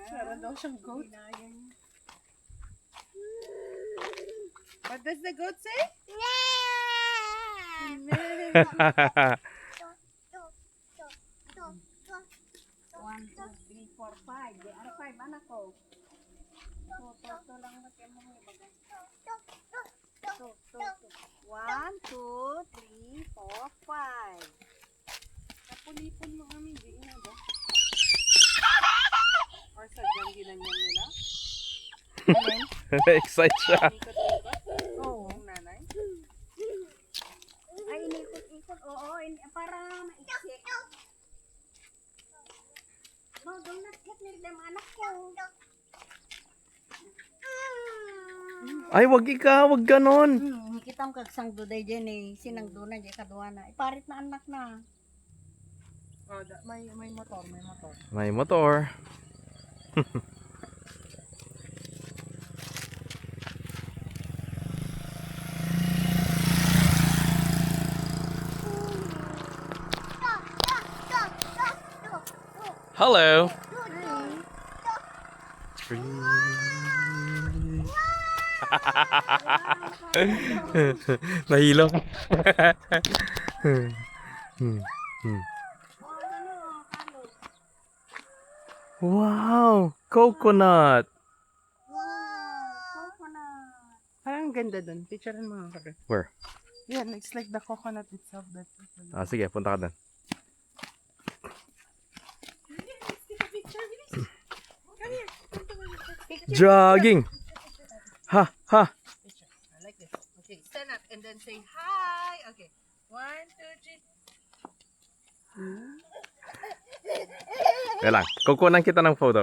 Meron daw siyang goat. What does the goat say? One, two, three, four, five. Di ara five anak ko. To lang natin mo yung bagay. To. 1, 2, 3, 4, 5. Napulipon mo kami, di nga ba? Or sa dyan ginanyan nila? Na-excite siya. Ikot-ikot? Oo. Ang nanay? Ay, inikot-ikot. Oo, para maiksik. No, don't not get near them, anak ko. Ay, wag wag ganon. Kita mo kagsang duday dyan eh. Sinang dunay dyan kaduha na. Iparit na anak na. Oh, may motor, may motor. May motor. Hello. Nahilo. Wow, coconut. Parang ganda dun. Picturean mo nga kami. Where? Yan, it's like the coconut itself. Ah, sige, punta ka doon. Jogging. Ha, ha. I like this. Okay, stand up and then say hi. Okay, 1, 2, 3. Kaya lang, kukunan kita ng photo.